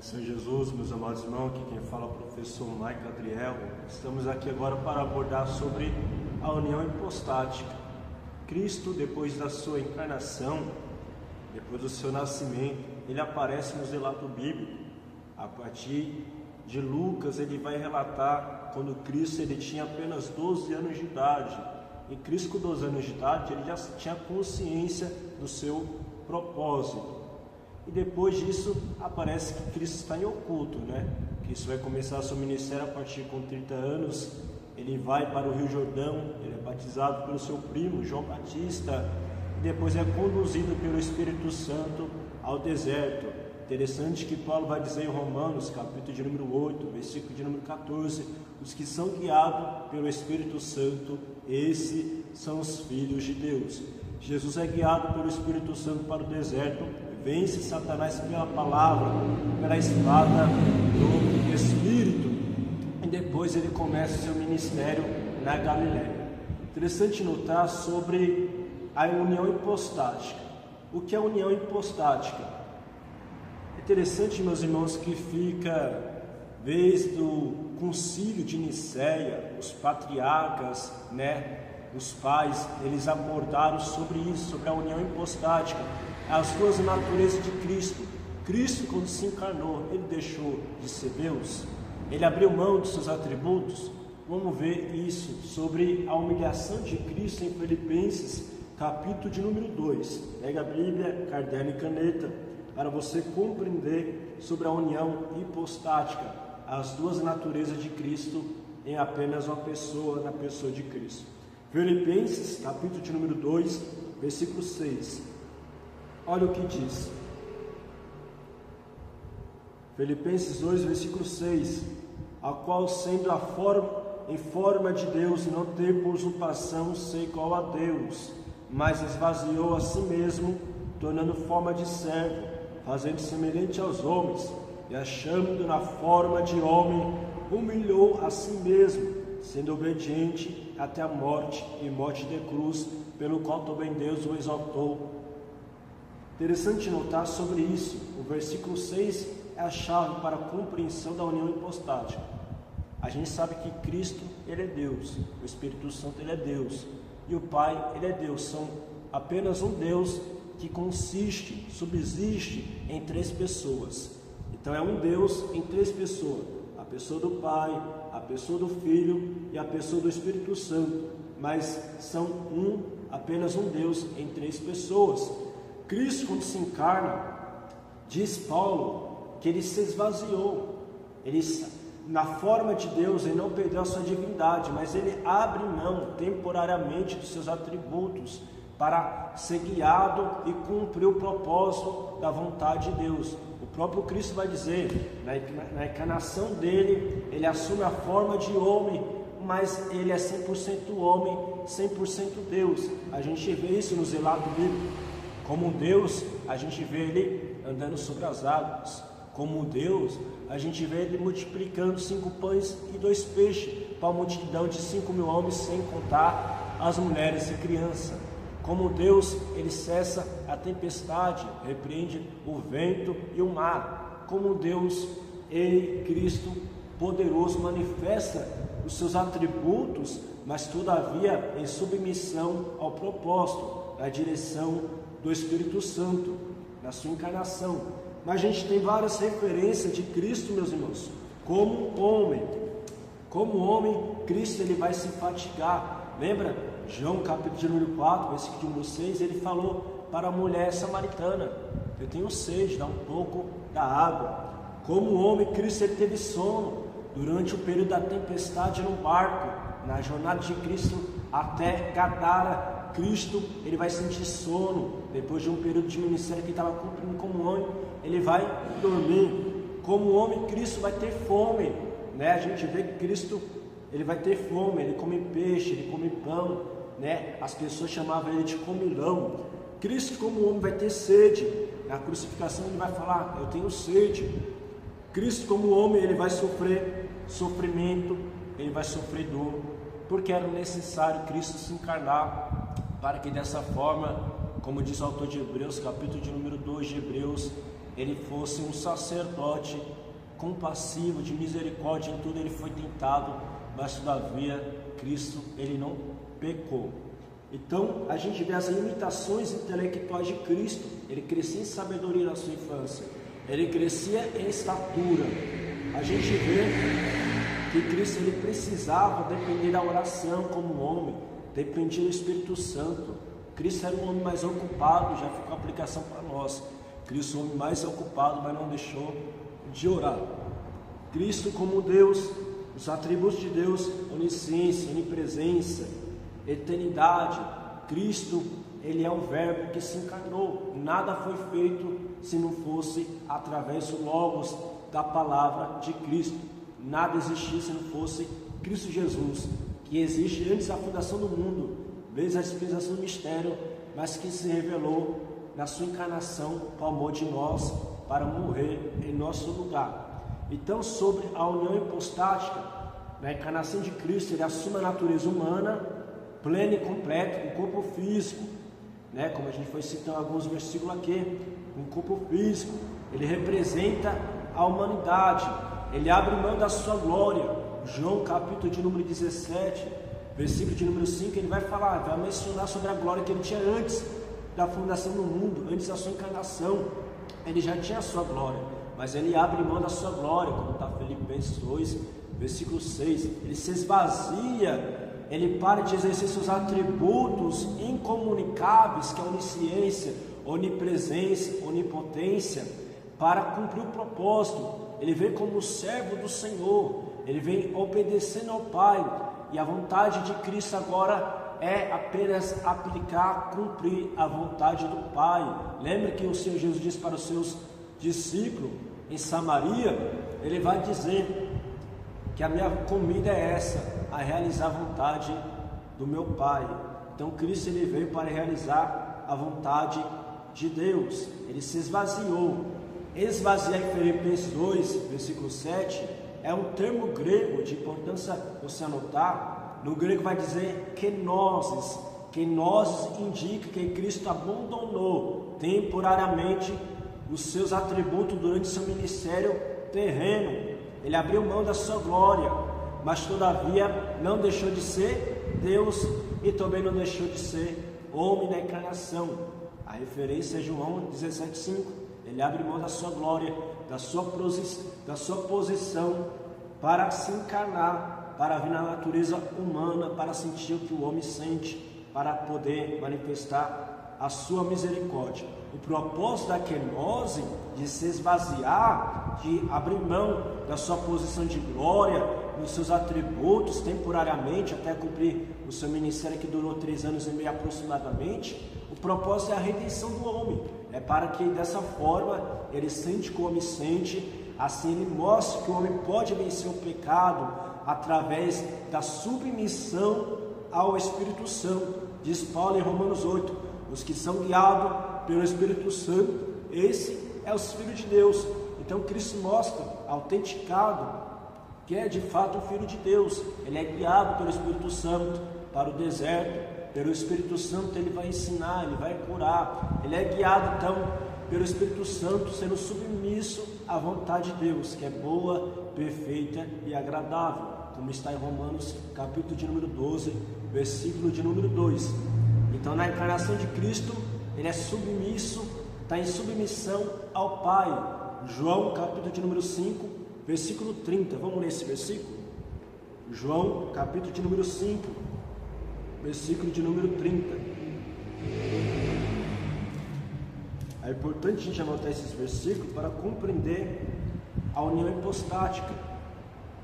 Senhor Jesus, meus amados irmãos, aqui quem fala é o professor Mike Adriel. Estamos aqui agora para abordar sobre a união hipostática. Cristo, depois da sua encarnação, depois do seu nascimento, ele aparece no relato bíblico. A partir de Lucas, ele vai relatar quando Cristo ele tinha apenas 12 anos de idade. E Cristo, com 12 anos de idade, ele já tinha consciência do seu propósito. E depois disso, aparece que Cristo está em oculto, né? Cristo vai começar seu ministério a partir com 30 anos. Ele vai para o Rio Jordão, ele é batizado pelo seu primo, João Batista, e depois é conduzido pelo Espírito Santo ao deserto. Interessante que Paulo vai dizer em Romanos, capítulo de número 8, versículo de número 14, os que são guiados pelo Espírito Santo, esses são os filhos de Deus. Jesus é guiado pelo Espírito Santo para o deserto, vence Satanás pela palavra, pela espada do Espírito, e depois ele começa seu ministério na Galiléia. Interessante notar sobre a união hipostática. O que é a união hipostática? É interessante, meus irmãos, que fica desde o concílio de Nicéia, os patriarcas, os pais, eles abordaram sobre isso, sobre a união hipostática, as duas naturezas de Cristo. Cristo, quando se encarnou, ele deixou de ser Deus? Ele abriu mão de seus atributos? Vamos ver isso sobre a humilhação de Cristo em Filipenses, capítulo de número 2. Pega a Bíblia, caderno e caneta, para você compreender sobre a união hipostática, as duas naturezas de Cristo em apenas uma pessoa, na pessoa de Cristo. Filipenses, capítulo de número 2, versículo 6. Olha o que diz. Filipenses 2, versículo 6. A qual, sendo em forma de Deus, não teve por usurpação ser igual a Deus, mas esvaziou a si mesmo, tornando forma de servo, fazendo semelhante aos homens, e achando na forma de homem, humilhou a si mesmo, sendo obediente até a morte e morte de cruz, pelo qual também Deus o exaltou. Interessante notar sobre isso, o versículo 6 é a chave para a compreensão da união hipostática. A gente sabe que Cristo, ele é Deus, o Espírito Santo, ele é Deus, e o Pai, ele é Deus. São apenas um Deus que subsiste em três pessoas. Então é um Deus em três pessoas, a pessoa do Pai, a pessoa do Filho e a pessoa do Espírito Santo, mas são apenas um Deus em três pessoas. Cristo, quando se encarna, diz Paulo que ele se esvaziou, na forma de Deus, ele não perdeu a sua divindade, mas ele abre mão temporariamente dos seus atributos para ser guiado e cumprir o propósito da vontade de Deus. O próprio Cristo vai dizer, na encarnação dele, ele assume a forma de homem, mas ele é 100% homem, 100% Deus. A gente vê isso no relato bíblico. Como Deus, a gente vê ele andando sobre as águas. Como Deus, a gente vê ele multiplicando 5 pães e 2 peixes para uma multidão de 5.000 homens, sem contar as mulheres e crianças. Como Deus, ele cessa a tempestade, repreende o vento e o mar. Como Deus, ele, Cristo, poderoso, manifesta os seus atributos, mas todavia em submissão ao propósito, na direção do Espírito Santo, na sua encarnação. Mas a gente tem várias referências de Cristo, meus irmãos, como homem. Como homem, Cristo ele vai se fatigar. Lembra? João capítulo de número 4, versículo de número 6, ele falou para a mulher samaritana: eu tenho sede, dá um pouco da água. Como homem, Cristo ele teve sono durante o período da tempestade no barco, na jornada de Cristo até Gadara. Cristo ele vai sentir sono depois de um período de ministério que ele estava cumprindo como homem, ele vai dormir. Como homem, Cristo vai ter fome, A gente vê que Cristo ele vai ter fome, ele come peixe, ele come pão, As pessoas chamavam ele de comilão. Cristo, como homem, vai ter sede. Na crucificação ele vai falar: eu tenho sede. Cristo, como homem, ele vai sofrer sofrimento, ele vai sofrer dor, porque era necessário Cristo se encarnar, para que dessa forma, como diz o autor de Hebreus, capítulo de número 2 de Hebreus, ele fosse um sacerdote compassivo, de misericórdia. Em tudo ele foi tentado, mas todavia Cristo, ele não pecou. Então a gente vê as limitações intelectuais de Cristo. Ele crescia em sabedoria na sua infância, ele crescia em estatura. A gente vê que Cristo, ele precisava depender da oração como homem, dependia do Espírito Santo. Cristo era um homem mais ocupado, já ficou a aplicação para nós. Cristo é um homem mais ocupado, mas não deixou de orar. Cristo como Deus, os atributos de Deus: onisciência, onipresença, eternidade. Cristo, ele é o verbo que se encarnou. Nada foi feito se não fosse através do Logos, da palavra de Cristo. Nada existia se não fosse Cristo Jesus, que existe antes da fundação do mundo, desde a dispensação do mistério, mas que se revelou na sua encarnação por amor de nós, para morrer em nosso lugar. Então, sobre a união hipostática, na encarnação de Cristo, ele assume a natureza humana, plena e completa, um corpo físico, como a gente foi citando alguns versículos aqui, um corpo físico. Ele representa a humanidade, ele abre mão da sua glória. João capítulo de número 17, versículo de número 5, ele vai falar, vai mencionar sobre a glória que ele tinha antes da fundação do mundo, antes da sua encarnação. Ele já tinha a sua glória, mas ele abre mão da sua glória, como está Filipenses 2, versículo 6. Ele se esvazia, ele para de exercer seus atributos incomunicáveis, que é a onisciência, onipresença, onipotência, para cumprir o propósito. Ele vem como servo do Senhor, ele vem obedecendo ao Pai, e a vontade de Cristo agora é apenas aplicar, cumprir a vontade do Pai. Lembra que o Senhor Jesus disse para os seus discípulos em Samaria? Ele vai dizer que a minha comida é essa, a realizar a vontade do meu Pai. Então Cristo, ele veio para realizar a vontade de Deus. Ele se esvaziou. Esvaziar em Filipenses 2, versículo 7, é um termo grego de importância você anotar. No grego vai dizer kenosis. Kenosis indica que Cristo abandonou temporariamente os seus atributos durante seu ministério terreno. Ele abriu mão da sua glória, mas todavia não deixou de ser Deus e também não deixou de ser homem na encarnação. A referência é João 17,5. Ele abre mão da sua glória, da sua posição, para se encarnar, para vir na natureza humana, para sentir o que o homem sente, para poder manifestar a sua misericórdia. O propósito da kenose, de se esvaziar, de abrir mão da sua posição de glória, dos seus atributos temporariamente, até cumprir o seu ministério, que durou 3 anos e meio aproximadamente. O propósito é a redenção do homem, é para que dessa forma ele sente como o homem sente, assim ele mostra que o homem pode vencer o pecado através da submissão ao Espírito Santo. Diz Paulo em Romanos 8, os que são guiados pelo Espírito Santo, esse é os filhos de Deus. Então Cristo mostra, autenticado, que é de fato o Filho de Deus. Ele é guiado pelo Espírito Santo para o deserto. Pelo Espírito Santo ele vai ensinar, ele vai curar. Ele é guiado então pelo Espírito Santo, sendo submisso à vontade de Deus, que é boa, perfeita e agradável, como está em Romanos capítulo de número 12, versículo de número 2. Então na encarnação de Cristo, ele é submisso, está em submissão ao Pai. João capítulo de número 5, versículo 30. Vamos ler esse versículo? João capítulo de número 5, versículo de número 30. É importante a gente anotar esses versículos para compreender a união hipostática.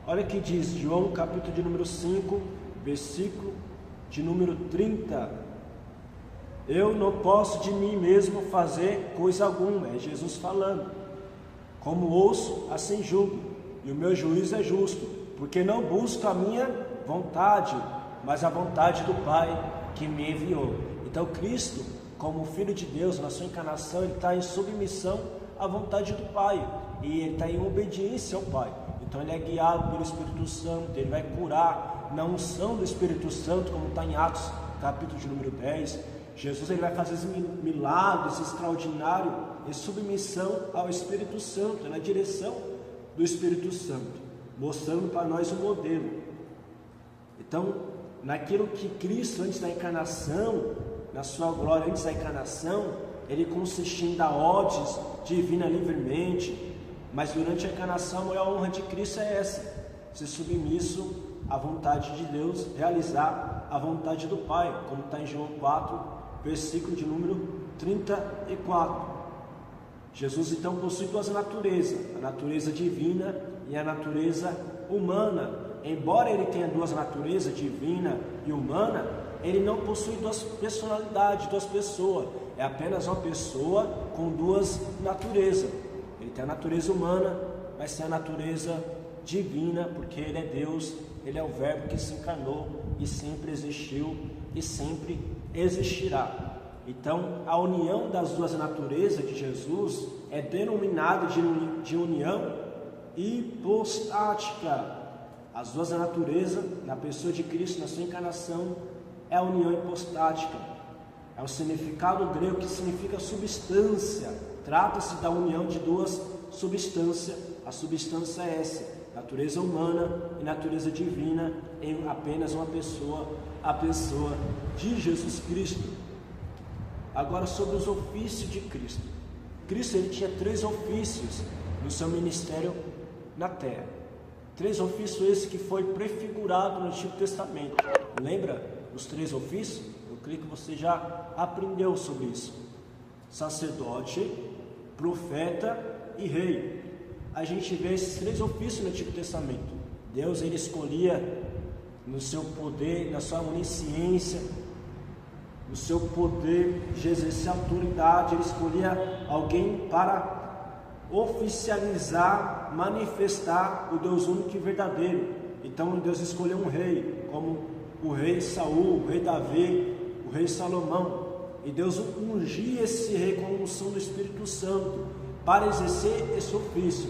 Olha que diz João capítulo de número 5, versículo de número 30. Eu não posso de mim mesmo fazer coisa alguma, é Jesus falando. Como ouço, assim julgo, e o meu juízo é justo, porque não busco a minha vontade, mas a vontade do Pai que me enviou. Então Cristo, como Filho de Deus, na sua encarnação, ele está em submissão à vontade do Pai, e ele está em obediência ao Pai. Então ele é guiado pelo Espírito Santo, ele vai curar na unção do Espírito Santo, como está em Atos capítulo de número 10. Jesus, ele vai fazer milagres extraordinários e submissão ao Espírito Santo, na direção do Espírito Santo, mostrando para nós o modelo. Então, naquilo que Cristo, antes da encarnação, na sua glória antes da encarnação, ele consistia em dar ordens divina livremente, mas durante a encarnação a maior honra de Cristo é essa: ser submisso à vontade de Deus, realizar a vontade do Pai, como está em João 4, versículo de número 34. Jesus então possui duas naturezas, a natureza divina e a natureza humana. Embora ele tenha duas naturezas, divina e humana, ele não possui duas personalidades, duas pessoas. É apenas uma pessoa com duas naturezas. Ele tem a natureza humana, mas tem a natureza divina, porque ele é Deus, ele é o Verbo que se encarnou e sempre existiu e sempre existirá. Então, a união das duas naturezas de Jesus é denominada de união hipostática. As duas naturezas, na pessoa de Cristo, na sua encarnação, é a união hipostática. É um significado grego que significa substância. Trata-se da união de duas substâncias. A substância é essa: natureza humana e natureza divina, em apenas uma pessoa, a pessoa de Jesus Cristo. Agora, sobre os ofícios de Cristo. Cristo, ele tinha 3 ofícios no seu ministério na terra. 3 ofícios esses que foi prefigurado no Antigo Testamento. Lembra os 3 ofícios? Eu creio que você já aprendeu sobre isso: sacerdote, profeta e rei. A gente vê esses 3 ofícios no Antigo Testamento. Deus, ele escolhia no seu poder, na sua onisciência, no seu poder de exercer autoridade, ele escolhia alguém para oficializar, manifestar o Deus único e verdadeiro. Então Deus escolheu um rei, como o rei Saul, o rei Davi, o rei Salomão, e Deus ungia esse rei com a unção do Espírito Santo para exercer esse ofício.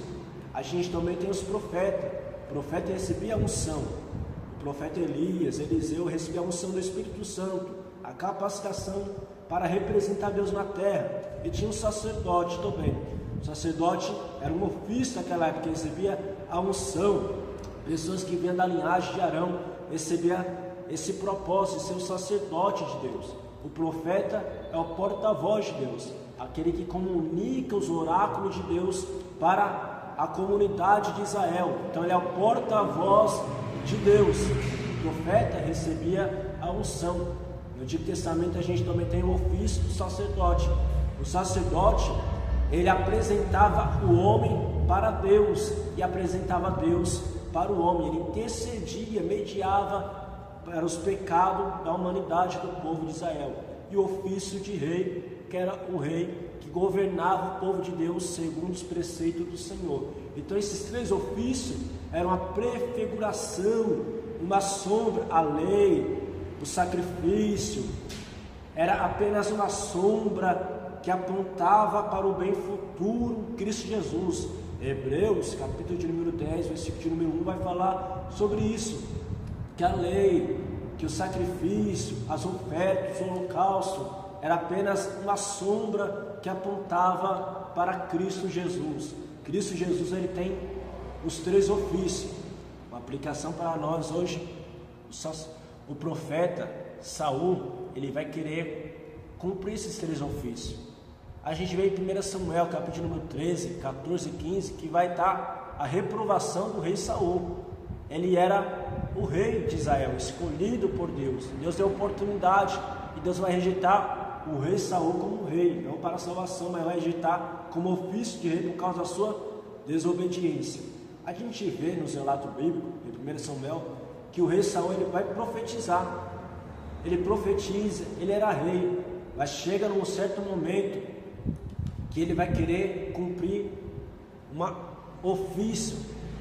A gente também tem os profetas. O profeta recebia a unção. O profeta Elias, Eliseu recebia a unção do Espírito Santo, a capacitação para representar Deus na terra. E tinha um sacerdote também. O sacerdote era um ofício naquela época, recebia a unção. Pessoas que vinham da linhagem de Arão recebiam esse propósito de ser o sacerdote de Deus. O profeta é o porta-voz de Deus, aquele que comunica os oráculos de Deus para a comunidade de Israel. Então ele é o porta-voz de Deus. O profeta recebia a unção. No Antigo Testamento a gente também tem o ofício do sacerdote. O sacerdote, ele apresentava o homem para Deus e apresentava Deus para o homem. Ele intercedia, mediava para os pecados da humanidade, do povo de Israel. E o ofício de rei, que era o rei que governava o povo de Deus segundo os preceitos do Senhor. Então esses 3 ofícios eram uma prefiguração, uma sombra. A lei, o sacrifício, era apenas uma sombra que apontava para o bem futuro, Cristo Jesus. Hebreus, capítulo de número 10, versículo de número 1, vai falar sobre isso, que a lei, que o sacrifício, as ofertas, o holocausto, era apenas uma sombra que apontava para Cristo Jesus. Cristo Jesus, ele tem os 3 ofícios. Uma aplicação para nós hoje: o profeta Saul, ele vai querer cumprir esses 3 ofícios. A gente vê em 1 Samuel, capítulo número 13, 14 e 15, que vai estar a reprovação do rei Saul. Ele era o rei de Israel, escolhido por Deus. Deus deu oportunidade e Deus vai rejeitar o rei Saul como rei, não para a salvação, mas vai rejeitar como ofício de rei por causa da sua desobediência. A gente vê nos relatos bíblicos, em 1 Samuel, que o rei Saul, ele vai profetizar. Ele profetiza, ele era rei, mas chega num certo momento que ele vai querer cumprir um ofício,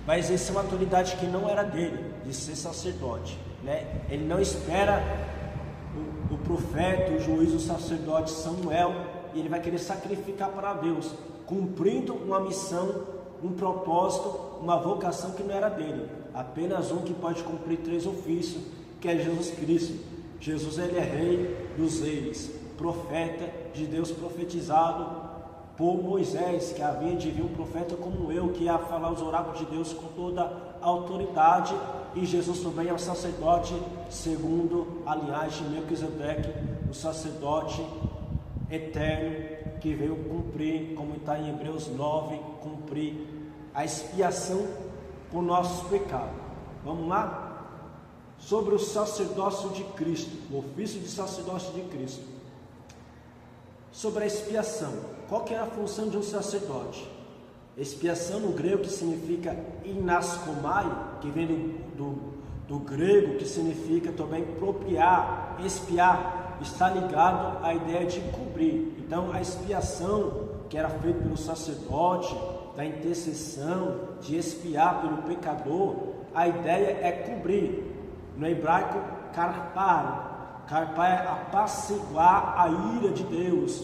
vai exercer uma autoridade que não era dele, de ser sacerdote, né? Ele não espera o profeta, o juiz, o sacerdote Samuel, e ele vai querer sacrificar para Deus, cumprindo uma missão, um propósito, uma vocação que não era dele. Apenas um que pode cumprir 3 ofícios, que é Jesus Cristo. Jesus, ele é rei dos reis, profeta de Deus profetizado por Moisés, que havia de vir um profeta como eu, que ia falar os oráculos de Deus com toda a autoridade, e Jesus também é o sacerdote segundo a linhagem de Melquisedeque, o sacerdote eterno, que veio cumprir, como está em Hebreus 9, cumprir a expiação por nossos pecados. Vamos lá? Sobre o sacerdócio de Cristo, o ofício de sacerdócio de Cristo. Sobre a expiação, qual que era a função de um sacerdote? Expiação no grego, que significa inaskomai, que vem do grego, que significa também propriar, expiar, está ligado à ideia de cobrir. Então a expiação que era feita pelo sacerdote, da intercessão, de expiar pelo pecador, a ideia é cobrir. No hebraico, karpar. Karpar é apaciguar a ira de Deus,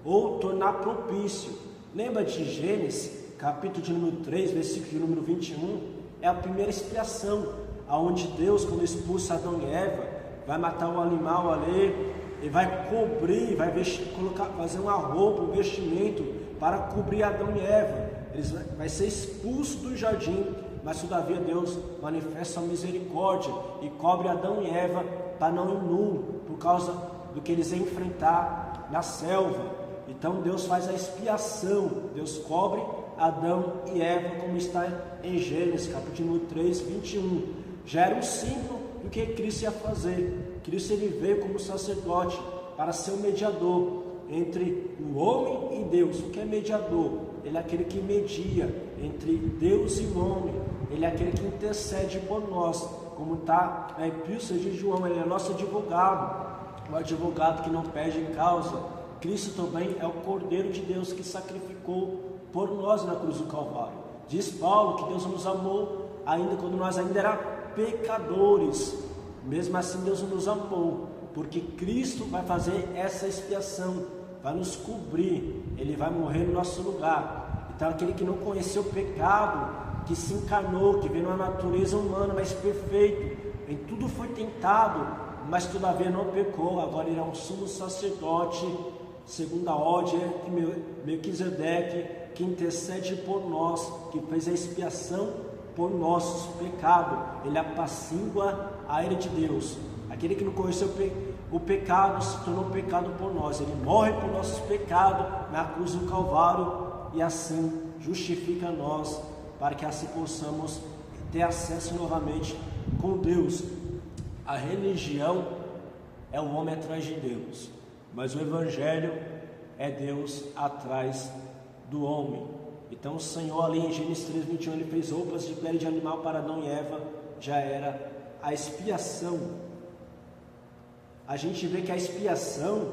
ou tornar propício. Lembra de Gênesis, capítulo de número 3, versículo de número 21? É a primeira expiação, aonde Deus, quando expulsa Adão e Eva, vai matar um animal ali, e vai cobrir, vai fazer uma roupa, um vestimento, para cobrir Adão e Eva. Eles vai ser expulso do jardim, mas todavia Deus manifesta a misericórdia e cobre Adão e Eva para não ir nu, por causa do que eles iam enfrentar na selva. Então Deus faz a expiação, Deus cobre Adão e Eva, como está em Gênesis, capítulo 3, 21. Já era um símbolo do que Cristo ia fazer. Cristo ele veio como sacerdote para ser o mediador entre o homem e Deus. O que é mediador? Ele é aquele que media entre Deus e o homem. Ele é aquele que intercede por nós, como está na Epístola de João. Ele é nosso advogado, o advogado que não perde causa. Cristo também é o Cordeiro de Deus que sacrificou por nós na cruz do Calvário. Diz Paulo que Deus nos amou ainda quando nós ainda éramos pecadores. Mesmo assim Deus nos amou, porque Cristo vai fazer essa expiação, vai nos cobrir, Ele vai morrer no nosso lugar. Então aquele que não conheceu o pecado, que se encarnou, que veio na natureza humana, mas perfeito, em tudo foi tentado, mas todavia não pecou. Agora ele é um sumo sacerdote, segundo a ordem de Melquisedeque, que intercede por nós, que fez a expiação por nossos pecados. Ele apacigua a ira de Deus. Aquele que não conheceu o pecado se tornou pecado por nós. Ele morre por nossos pecados na cruz do Calvário e assim justifica nós, para que assim possamos ter acesso novamente com Deus. A religião é o homem atrás de Deus, mas o Evangelho é Deus atrás do homem. Então o Senhor ali em Gênesis 3, 21, ele fez roupas de pele de animal para Adão e Eva, já era a expiação. A gente vê que a expiação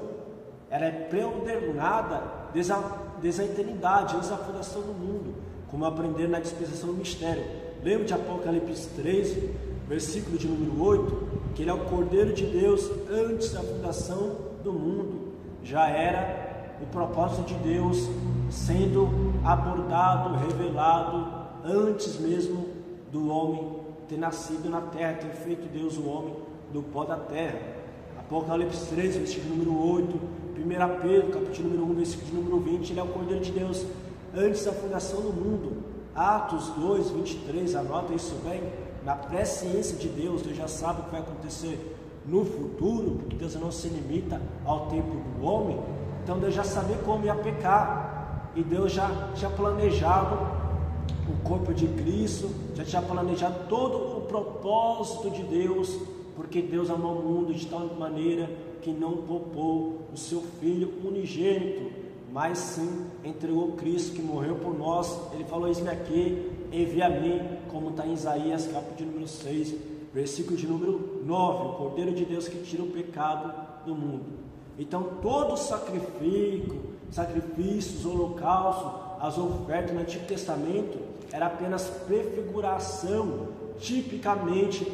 era preordenada desde a eternidade, desde a fundação do mundo, como aprender na dispensação do mistério. Lembra de Apocalipse 3, versículo de número 8, que ele é o Cordeiro de Deus antes da fundação do mundo. Já era o propósito de Deus sendo abordado, revelado, antes mesmo do homem ter nascido na terra, ter feito Deus o homem do pó da terra. Apocalipse 3, versículo número 8, 1 Pedro, capítulo número 1, versículo número 20, ele é o Cordeiro de Deus antes da fundação do mundo. Atos 2, 23, anota isso bem, na presciência de Deus, Deus já sabe o que vai acontecer no futuro, porque Deus não se limita ao tempo do homem. Então Deus já sabia como ia pecar, e Deus já tinha planejado o corpo de Cristo, já tinha planejado todo o propósito de Deus, porque Deus amou o mundo de tal maneira que não poupou o seu Filho unigênito, mas sim entregou Cristo que morreu por nós. Ele falou: eis-me aqui, envia a mim, como está em Isaías, capítulo número 6, versículo de número 9, o Cordeiro de Deus que tira o pecado do mundo. Então todo sacrifícios, holocaustos, as ofertas no Antigo Testamento era apenas prefiguração, tipicamente,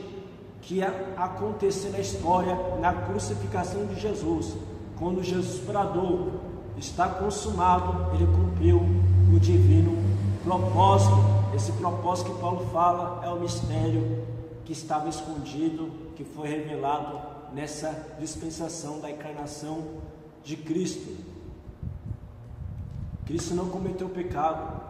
que ia acontecer na história, na crucificação de Jesus. Quando Jesus bradou: está consumado, ele cumpriu o divino propósito. Esse propósito que Paulo fala é o mistério que estava escondido, que foi revelado nessa dispensação da encarnação de Cristo. Cristo não cometeu pecado,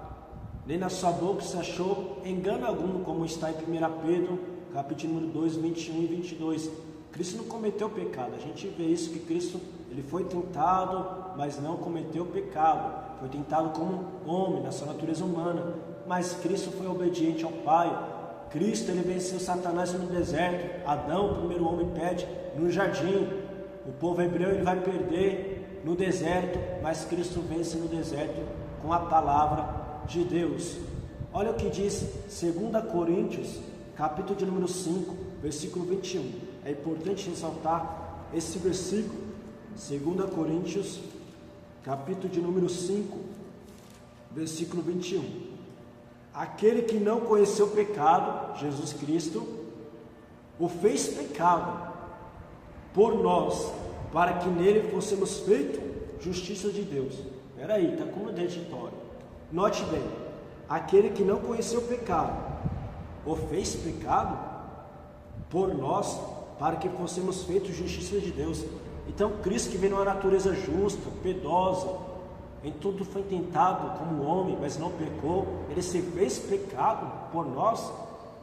nem na sua boca se achou engano algum, como está em 1 Pedro, capítulo número 2, 21 e 22. Cristo não cometeu pecado. A gente vê isso, que Cristo ele foi tentado, mas não cometeu pecado. Foi tentado como homem, na sua natureza humana, mas Cristo foi obediente ao Pai. Cristo ele venceu Satanás no deserto. Adão, o primeiro homem, pede no jardim. O povo hebreu ele vai perder no deserto, mas Cristo vence no deserto com a palavra de Deus. Olha o que diz 2 Coríntios, capítulo de número 5, versículo 21. É importante ressaltar esse versículo. 2 Coríntios, capítulo de número 5, versículo 21. Aquele que não conheceu pecado, Jesus Cristo, o fez pecado por nós, para que nele fôssemos feitos justiça de Deus. Espera aí, está contraditório. Note bem, aquele que não conheceu pecado, o fez pecado por nós, para que fôssemos feitos justiça de Deus. Então Cristo, que veio numa natureza justa, piedosa, em tudo foi tentado como homem, mas não pecou, ele se fez pecado por nós.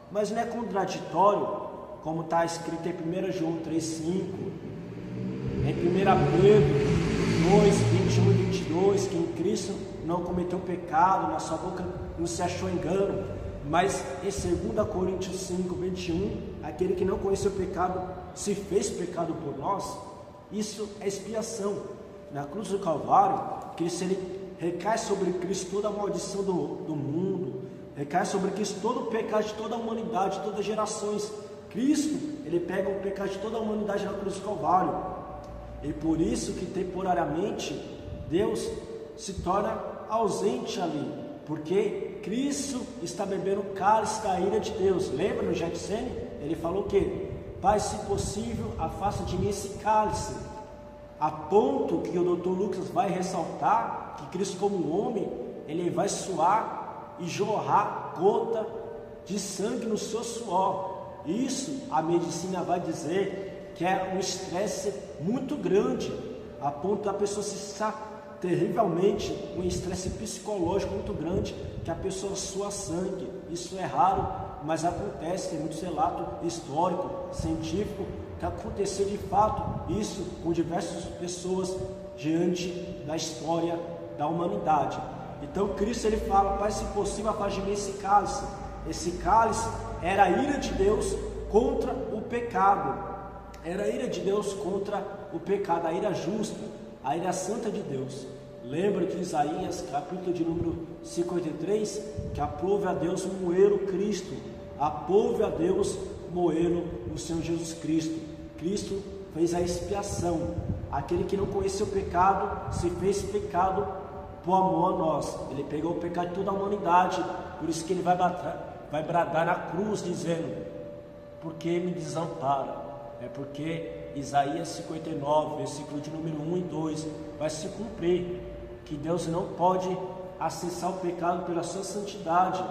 Mas não é contraditório, como está escrito em 1 João 3,5, em 1 Pedro 2, 21 e 22, que em Cristo não cometeu pecado, na sua boca não se achou engano. Mas em 2 Coríntios 5, 21, aquele que não conheceu pecado se fez pecado por nós. Isso é expiação. Na cruz do Calvário, Cristo ele recai sobre Cristo toda a maldição do mundo, recai sobre Cristo todo o pecado de toda a humanidade, de todas as gerações. Cristo ele pega o pecado de toda a humanidade na cruz do Calvário. E por isso que temporariamente Deus se torna ausente ali, porque Cristo está bebendo o cálice da ira de Deus. Lembra no Getsemane? Ele falou o quê? Pai, se possível, afasta de mim esse cálice. A ponto que o Dr. Lucas vai ressaltar que Cristo, como homem, ele vai suar e jorrar gota de sangue no seu suor. Isso a medicina vai dizer que é um estresse muito grande, a ponto da pessoa se estar terrivelmente, um estresse psicológico muito grande, que a pessoa sua sangue. Isso é raro, mas acontece. Tem muito relato histórico, científico, que aconteceu de fato isso com diversas pessoas diante da história da humanidade. Então Cristo ele fala: Pai, se possível, afaste de mim esse cálice. Esse cálice era a ira de Deus contra o pecado. Era a ira de Deus contra o pecado, a ira justa, a ira santa de Deus. Lembra de Isaías, capítulo de número 53, que aprove a Deus moer o Cristo, aprove a Deus moer o Senhor Jesus Cristo. Cristo fez a expiação. Aquele que não conheceu o pecado se fez pecado por amor a nós. Ele pegou o pecado de toda a humanidade. Por isso que ele vai bradar na cruz dizendo: por que me desampara? É porque Isaías 59, versículo de número 1 e 2 vai se cumprir, que Deus não pode acessar o pecado pela sua santidade.